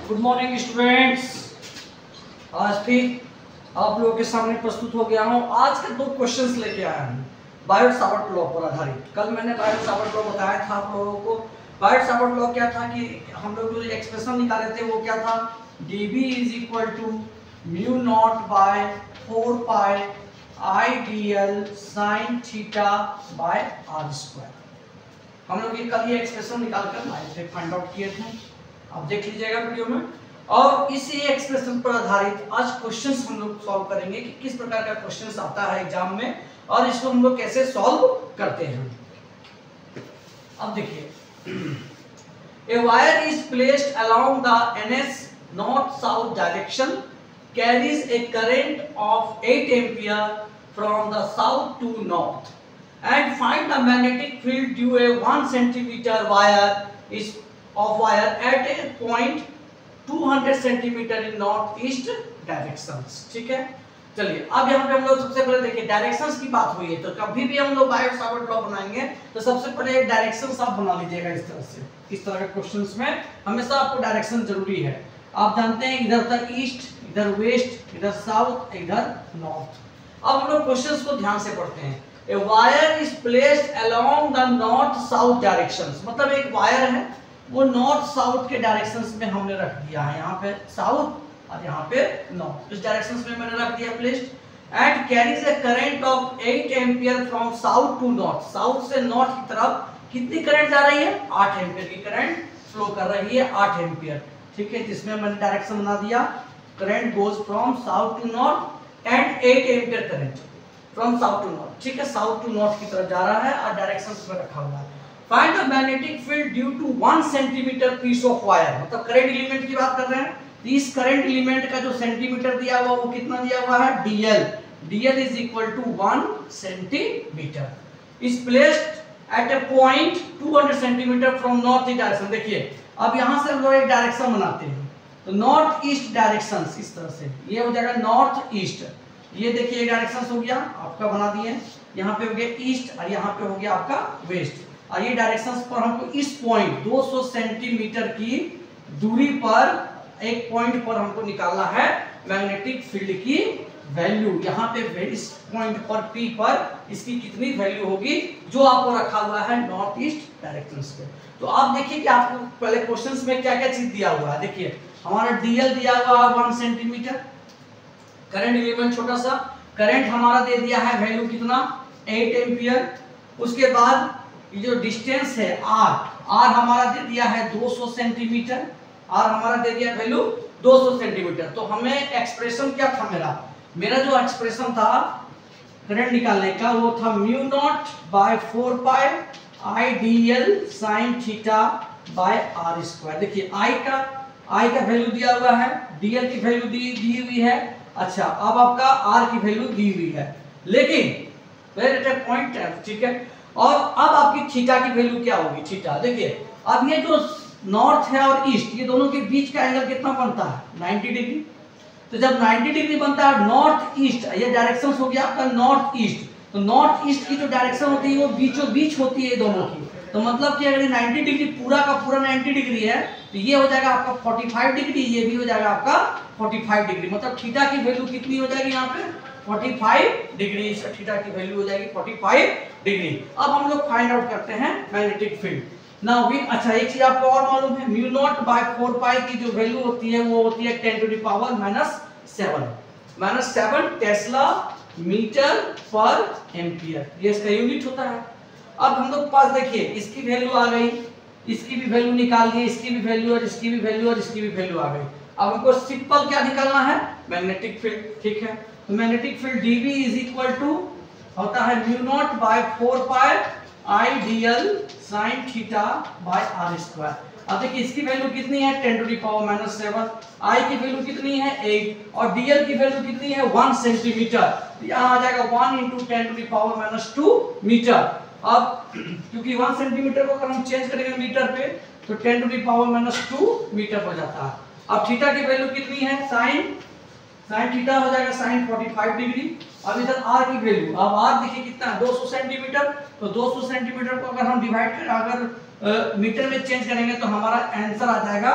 Good morning students. आज भी आप लोगों के सामने प्रस्तुत हो गया हूँ। आज के 2 क्वेश्चंस लेके आया हूँ बायोट-सावर्ट लॉ पर आधारित। कल मैंने बायोट-सावर्ट लॉ बताया था आप लोगों को। बायोट-सावर्ट लॉ क्या था कि हम लोग जो एक्सप्रेशन निकाले थे वो क्या था, dB = mu not by 4 pi IDL sin theta by r²। हम लोग कल ये एक्सप्रेशन निकाल कर लाए थे, फाइंड आउट किए थे, आप देख लीजिएगा वीडियो में। और इसी एक्सप्रेशन पर आधारित आज क्वेश्चंस हम लोग सॉल्व करेंगे कि किस प्रकार का क्वेश्चंस आता है एग्जाम में और इसको हम लोग कैसे सॉल्व करते हैं। अब देखिए, a wire is placed along the NS north south direction, carries a current of 8 ampere from the south to north, and find the magnetic field due a 1 centimeter wire at a point 200 centimeter in northeast directions। ठीक है, चलिए अब यहाँ पे हम लोग सबसे पहले देखिए डायरेक्शंस की बात हुई है, तो कभी भी हम लोग बायोट-सावर्ट लॉ बनाएंगे तो सबसे पहले एक डायरेक्शंस आप बना लीजिएगा इस तरह से। इस तरह के क्वेश्चंस में हमेशा आपको डायरेक्शन जरूरी है। आप जानते हैं इधर तक ईस्ट, इधर वेस्ट, इधर साउथ, इधर नॉर्थ। अब हम लोग क्वेश्चंस को ध्यान से पढ़ते हैं। A wire is placed along the north south directions, मतलब एक वायर है वो नॉर्थ साउथ के डायरेक्शंस में हमने रख दिया है, यहाँ पे साउथ और यहाँ पे नॉर्थ, इस डायरेक्शंस में मैंने रख दिया placed. And carries a current of 8 ampere from south to north, south से नॉर्थ की तरफ कितनी करंट जा रही है, 8 एम्पियर की करंट फ्लो कर रही है, 8 एम्पियर। ठीक है, जिसमें मैंने डायरेक्शन बना दिया, current goes from south to north and 8 ampere current from south to north. ठीक है, साउथ टू नॉर्थ की तरफ जा रहा है और डायरेक्शंस में रखा हुआ है। Find the magnetic field due to 1 centimetre piece of wire, मतलब करंट एलिमेंट की बात कर रहे हैं। इस करंट एलिमेंट का जो सेंटीमीटर दिया हुआ वो कितना दिया हुआ है, DL = 1 centimetre. Is placed at A point 200 centimetre from north east direction. देखिए अब यहाँ से हम लोग एक डायरेक्शन बनाते हैं, तो नॉर्थ ईस्ट डायरेक्शन इस तरह से ये हो जाएगा नॉर्थ ईस्ट। ये देखिए डायरेक्शन हो गया आपका, बना दिए, यहाँ पे हो गया ईस्ट और यहाँ पे हो गया आपका वेस्ट। और ये डायरेक्शंस पर हमको इस पॉइंट 200 सेंटीमीटर की दूरी पर एक पॉइंट पर हमको निकालना है मैग्नेटिक फील्ड की वैल्यू। यहाँ पे इस पॉइंट पर P पर इसकी कितनी वैल्यू होगी जो आपको रखा हुआ है नॉर्थ ईस्ट डायरेक्शंस पे। तो आप देखिए कि आपको पहले क्वेश्चंस में क्या क्या चीज दिया हुआ है। देखिए हमारा DL दिया हुआ है 1 सेंटीमीटर, करंट एलिमेंट छोटा सा, करंट हमारा दे दिया है वैल्यू कितना, 8 एम्पियर। उसके बाद ये जो डिस्टेंस है R हमारा दे दिया है 200 सेंटीमीटर, R हमारा दे दिया वैल्यू 200 सेंटीमीटर। तो हमें एक्सप्रेशन क्या था, मेरा जो एक्सप्रेशन था करंट निकालने का वो था mu not by 4 pi IDL sin theta by r²। देखिए I का वैल्यू दिया हुआ है, DL की वैल्यू दी हुई है। अच्छा, अब आपका R की वैल्यू दी हुई है, लेकिन वेरी पॉइंट है। ठीक है, और अब आपकी थीटा की वैल्यू क्या होगी, थीटा। देखिए अब ये जो नॉर्थ है और ईस्ट, ये दोनों के बीच का एंगल कितना बनता है, 90 डिग्री। तो जब 90 डिग्री बनता है नॉर्थ ईस्ट, ये डायरेक्शन हो गया आपका नॉर्थ ईस्ट, तो नॉर्थ ईस्ट की जो डायरेक्शन होती है वो बीचों बीच होती है दोनों की। तो मतलब कि अगर 90 डिग्री पूरा का पूरा 90 डिग्री है तो ये हो जाएगा आपका 45 डिग्री, ये भी हो जाएगा आपका 45 डिग्री। मतलब थीटा की वैल्यू कितनी हो जाएगी यहाँ पे, 45 डिग्री। थीटा की वैल्यू हो जाएगी 45 डिग्री। अब हम लोग फाइंड आउट करते हैं मैग्नेटिक फील्ड। नाउ वी, अच्छा एक चीज आपको और मालूम है, म्यू नॉट बाय 4 पाई की जो वैल्यू होती है वो होती है 10⁻⁷ -7 टेस्ला मीटर पर एम्पियर, ये इसका यूनिट होता है। अब हम लोग पास देखिए इसकी वैल्यू आ गई, इसकी भी वैल्यू निकाल दी, इसकी भी वैल्यू और इसकी भी वैल्यू और इसकी भी वैल्यू आ गई। अब हमको सिंपल क्या निकालना है, मैग्नेटिक फील्ड। ठीक है, तो मैग्नेटिक फील्ड dB = होता है mu not by 4 pi IDL sin theta by r²। अब देखिए इसकी वैल्यू कितनी है, 10⁻⁷, I की वैल्यू कितनी है 8 और DL की वैल्यू कितनी है 1 सेंटीमीटर। यहाँ आ जाएगा 1 × 10⁻²⁰ मीटर। अब क्योंकि 1 सेंटीमीटर को अगर हम चेंज करेंगे मीटर पे तो 10⁻² मीटर हो जाता है। अब थीटा की वैल्यू कितनी है, साइन थीटा हो जाएगा sin 45 डिग्री। अब इधर R की वैल्यू, अब R देखिए कितना है 200 सेंटीमीटर, तो 200 सेंटीमीटर को अगर हम डिवाइड कर अगर मीटर में चेंज करेंगे तो हमारा आंसर आ जाएगा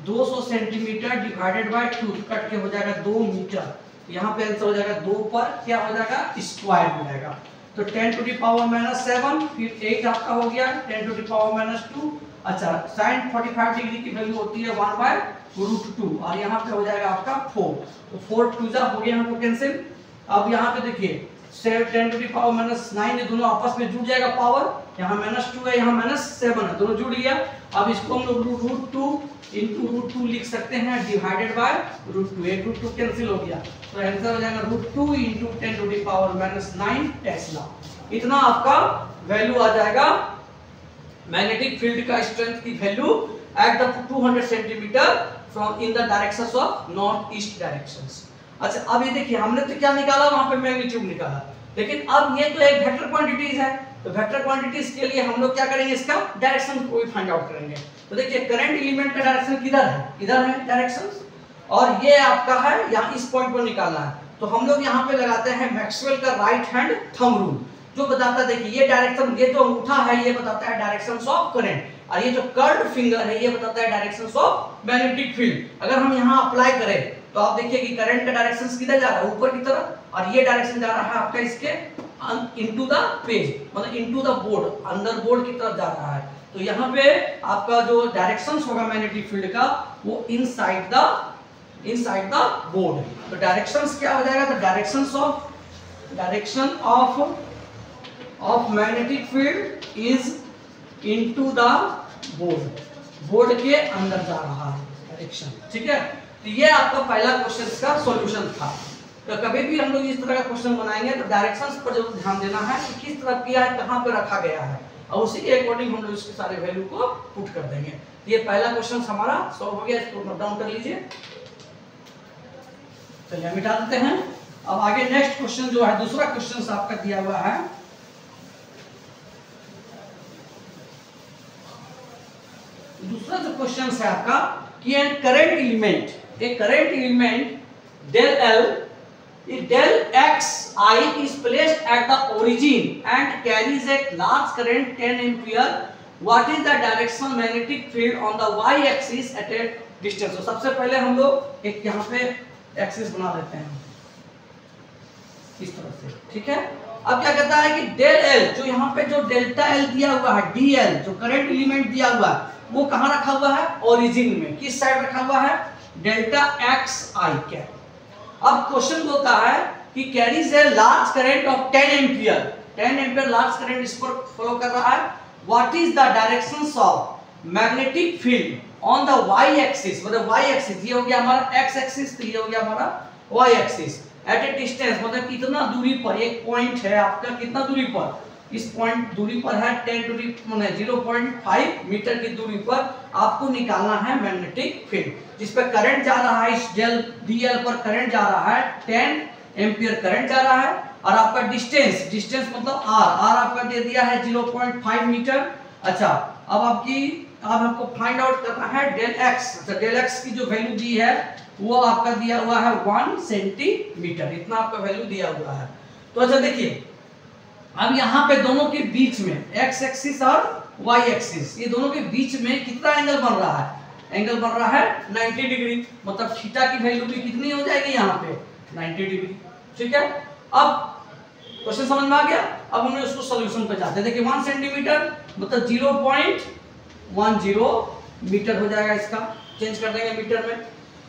200 सेंटीमीटर डिवाइडेड बाय 2, कट के हो जाएगा 2 मीटर। यहाँ पे आंसर हो जाएगा 2 पर क्या हो जाएगा स्क्वायर हो जाएगा। तो 10 टू द पावर -7, फिर 8 आपका हो गया 10 टू द पावर -2। अच्छा sin 45 डिग्री की वैल्यू होती है 1/√2 और यहाँ पे हो जाएगा आपका 4। तो 4 2 जा हो गया हमको कैंसिल। अब यहाँ पे देखिए 10 टू द पावर -9 ये दोनों आपस में जुड़ जाएगा पावर, यहाँ -2 है यहाँ -7 है, दोनों जुड़ गया। अब इसको हम लोग √2 into √2 लिख सकते हैं डिवाइडेड बाय √2, एक √2 कैंसिल हो गया। तो आंसर हो जाएगा √2 into 10 to the power -9 tesla. इतना आपका वैल्यू आ जाएगा मैग्नेटिक फील्ड का स्ट्रेंथ की value at the 200 centimetre from in the directions of north east directions. अच्छा अब ये देखिए हमने तो क्या निकाला वहां पे मैग्नीट्यूड निकाला, लेकिन अब ये तो एक वेक्टर क्वांटिटीज है, तो वेक्टर क्वांटिटीज के लिए हम लोग क्या करेंगे इसका डायरेक्शन को भी फाइंड आउट करेंगे। तो देखिए करंट एलिमेंट का डायरेक्शन किधर है, इधर है डायरेक्शन, और ये आपका है यहाँ इस पॉइंट पर निकालना है। तो हम लोग यहाँ पे लगाते हैं मैक्सवेल का राइट हैंड थंब रूल, जो बताता है देखिए ये डायरेक्शन, ये जो अंगूठा है ये बताता है डायरेक्शंस ऑफ करंट, और ये जो कर्व्ड फिंगर है ये बताता है डायरेक्शंस ऑफ मैग्नेटिक फील्ड। अगर हम यहाँ अप्लाई करें तो आप देखिए कि करंट का डायरेक्शन किधर जा रहा है ऊपर की तरफ, और ये डायरेक्शन जा रहा है आपका इसके इनटू द पेज, मतलब इनटू द बोर्ड, अंदर बोर्ड की तरफ जा रहा है। तो यहाँ पे आपका जो डायरेक्शंस होगा मैग्नेटिक फील्ड का वो इनसाइड द बोर्ड। तो डायरेक्शंस क्या हो जाएगा, तो direction of magnetic field is into the board के अंदर जा रहा है डायरेक्शन, ठीक है। तो ये आपका पहला क्वेश्चन का सॉल्यूशन था। तो कभी भी हम लोग इस तरह का क्वेश्चन बनाएंगे तो डायरेक्शंस पर जरूर ध्यान देना है कि किस तरफ किया है, कहां पे रखा गया है, और उसी के अकॉर्डिंग हम लोग इसके सारे वैल्यू को पुट कर देंगे। तो ये पहला क्वेश्चन हमारा सॉल्व हो गया, इसको नोट डाउन कर लीजिए। चलिए हम मिटा देते हैं। अब आगे नेक्स्ट क्वेश्चन जो है दूसरा क्वेश्चन आपका दिया हुआ है, दूसरा जो क्वेश्चन है आपका कि an current element, a current element del L, if del xi is placed at the origin and carries a large current 10 ampere, what is the direction magnetic field on the y axis at a distance? तो सबसे पहले हम लोग एक यहाँ पे axis बना देते हैं इस तरह से, ठीक है। अब क्या कहता है कि डेल एल, जो यहाँ पे जो डेल्टा एल दिया हुआ है, डी एल जो करंट एलिमेंट दिया हुआ है वो कहाँ रखा हुआ है, ओरिजिन में, किस साइड रखा हुआ है, डेल्टा एक्स आई के। अब क्वेश्चन बोलता है कि carries a large current of 10 ampere, 10 ampere large current इस पर फ्लो कर रहा है। What is the directions of magnetic field on the Y axis, मतलब वाई एक्सिस ये हो गया हमारा एक्स एक्सिस, तो ये हो गया हमारा Y axis at a distance, मतलब कितना दूरी पर, एक पॉइंट है आपका कितना दूरी पर, इस पॉइंट दूरी पर है 10 टू दी 0.5 मीटर की दूरी पर आपको निकालना है मैग्नेटिक फील्ड, जिस पर करंट जा रहा है, इस डेल डीएल पर करंट जा रहा है 10 एम्पियर करंट जा रहा है, और आपका डिस्टेंस मतलब आर आपका दे दिया है 0.5 मीटर। अच्छा अब आपको फाइंड आउट करना है डेल एक्स। अच्छा डेल एक्स की जो वैल्यू दी है वो आपका दिया हुआ है 1 सेंटीमीटर, इतना आपका वैल्यू दिया हुआ है। तो अच्छा देखिए अब यहाँ पे दोनों के बीच में एक्स एक्सिस और वाई एक्सिस, ये दोनों के बीच में कितना एंगल बन रहा है, एंगल बन रहा है 90 डिग्री, मतलब थीटा की वैल्यू भी कितनी हो जाएगी यहाँ पे 90 डिग्री, ठीक है। अब क्वेश्चन समझ में आ गया। अब हमने उसको सॉल्यूशन पे जाते हैं। देखिए 1 सेंटीमीटर मतलब 0.10 मीटर हो जाएगा, इसका चेंज कर देंगे मीटर में।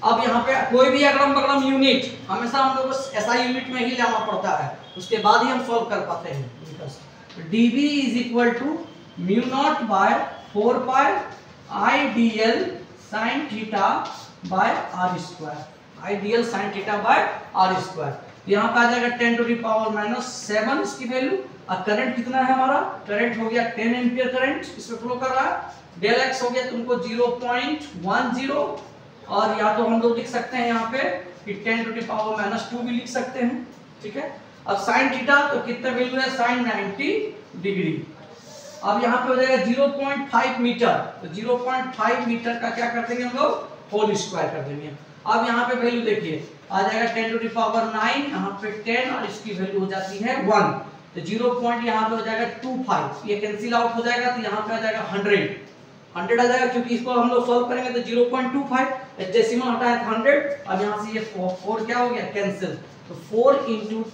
अब यहाँ पे कोई भी अगड़म बगड़म यूनिट हमेशा हम लोग को एसआई यूनिट में ही लाना पड़ता है, उसके बाद ही हम सॉल्व कर पाते हैं। dB is equal to mu not by 4 pi I D L sine theta by R square, I D L sine theta by R square. यहाँ पे आ जाएगा 10 टू दी पावर -7 इसकी वैल्यू, और करंट कितना है हमारा, करंट हो गया 10 एम्पियर करंट इसमें फ्लो कर रहा है। डेल एक्स हो गया तुमको 0.10, और या तो हम लोग लिख सकते हैं यहाँ पे कि 10 टू दी पावर -2 भी लिख सकते हैं, ठीक है। अब साइन थीटा तो कितना वैल्यू है, साइन 90 डिग्री। अब यहाँ पे हो जाएगा 0.5 मीटर, तो 0.5 मीटर का क्या कर देंगे हम लोग, होल स्क्वायर कर देंगे। अब यहाँ पे वैल्यू देखिए आ जाएगा 10 टू दी पावर 9, यहाँ पे 10 और इसकी वैल्यू हो जाती है 1, तो 0 पॉइंट यहाँ पे हो जाएगा 25, ये कैंसिल आउट हो जाएगा, तो यहाँ पे आ जाएगा 100, 100 आ जाएगा, क्योंकि इसको हम लोग सॉल्व करेंगे तो 0.25, डेसिमल हटाए 100, अब यहाँ से ये 4 क्या हो गया कैंसिल, तो 4 ×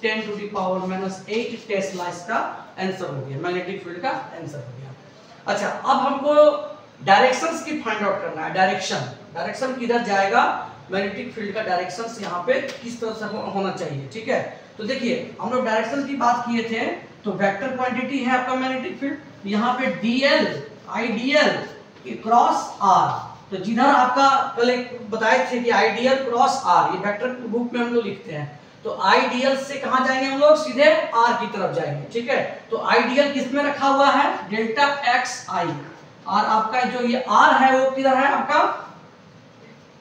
10⁻⁻8 टेस्ला इसका आंसर हो गया, मैग्नेटिक फील्ड का आंसर हो गया। अच्छा, अब हमको डायरेक्शंस की फाइंड आउट करना है। डायरेक्शन किधर जाएगा, मैग्नेटिक फील्ड का डायरेक्शंस यहाँ पे किस तरह से होना चाहिए, ठीक है। तो देखिए हम लोग डायरेक्शन की बात किए थे, तो वेक्टर क्वांटिटी है आपका मैग्नेटिक फील्ड, यहाँ पे dl आइडियल क्रॉस r, तो जिधर आपका कल एक बताए थे कि आइडियल क्रॉस r, ये वेक्टर रूप में हम लोग लिखते हैं, तो आइडियल से कहां जाएंगे हम लोग, सीधे r की तरफ जाएंगे, ठीक है। तो आइडियल किस में रखा हुआ है, डेल्टा xi, और आपका जो ये r है वो किधर है आपका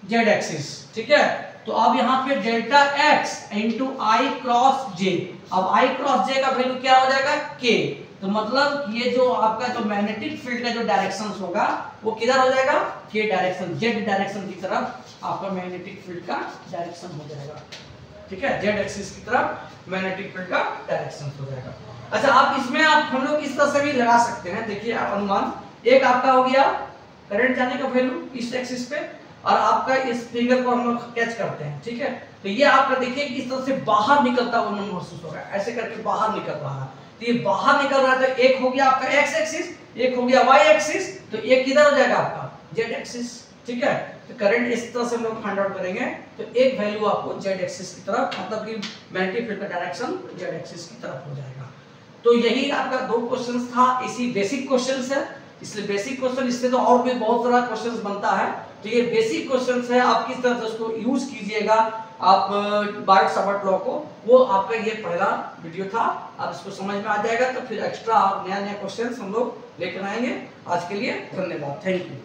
z एक्सिस, ठीक है। तो अब यहाँ पे डेल्टा x इंटू आई क्रॉस j, अब i क्रॉस j का वैल्यू क्या हो जाएगा k, तो मतलब ये जो आपका जो मैग्नेटिक फील्ड का जो डायरेक्शन होगा वो किधर हो जाएगा, k डायरेक्शन, z डायरेक्शन की तरफ आपका मैग्नेटिक फील्ड का डायरेक्शन हो जाएगा, ठीक है, z एक्सिस की तरफ मैग्नेटिक फील्ड का डायरेक्शन हो जाएगा। अच्छा, आप इसमें आप हम लोग इस तरह से भी लगा सकते हैं, देखिए आप अनुमान, एक आपका हो गया करंट जाने का वैल्यू इस एक्सिस पे, और आपका इस फिंगर को हम लोग कैच करते हैं, ठीक है। तो ये आपका देखिए कि इस तरह से बाहर निकलता हुआ महसूस होगा, ऐसे करके बाहर निकल रहा है, तो ये बाहर निकल रहा है, तो एक हो गया आपका x एक्सिस, एक हो गया y एक्सिस, तो एक किधर हो जाएगा आपका z एक्सिस, ठीक है। तो करंट इस तरह से हम लोग फाइंड आउट करेंगे, तो एक वैल्यू आपको z एक्सिस की तरफ, मतलब कि मैग्नेटिक फील्ड का डायरेक्शन z एक्सिस की तरफ हो जाएगा। तो यही आपका 2 क्वेश्चंस था, इसी बेसिक क्वेश्चंस है, इसलिए बेसिक क्वेश्चन, इससे तो और भी बहुत सारा क्वेश्चंस बनता है, तो ये बेसिक क्वेश्चंस है, आप किस तरह से उसको यूज कीजिएगा आप बायोट-सावर्ट लॉ को, वो आपका ये पहला वीडियो था। आप इसको समझ में आ जाएगा तो फिर एक्स्ट्रा नया नया क्वेश्चंस हम लोग लेकर आएंगे। आज के लिए धन्यवाद, थैंक यू।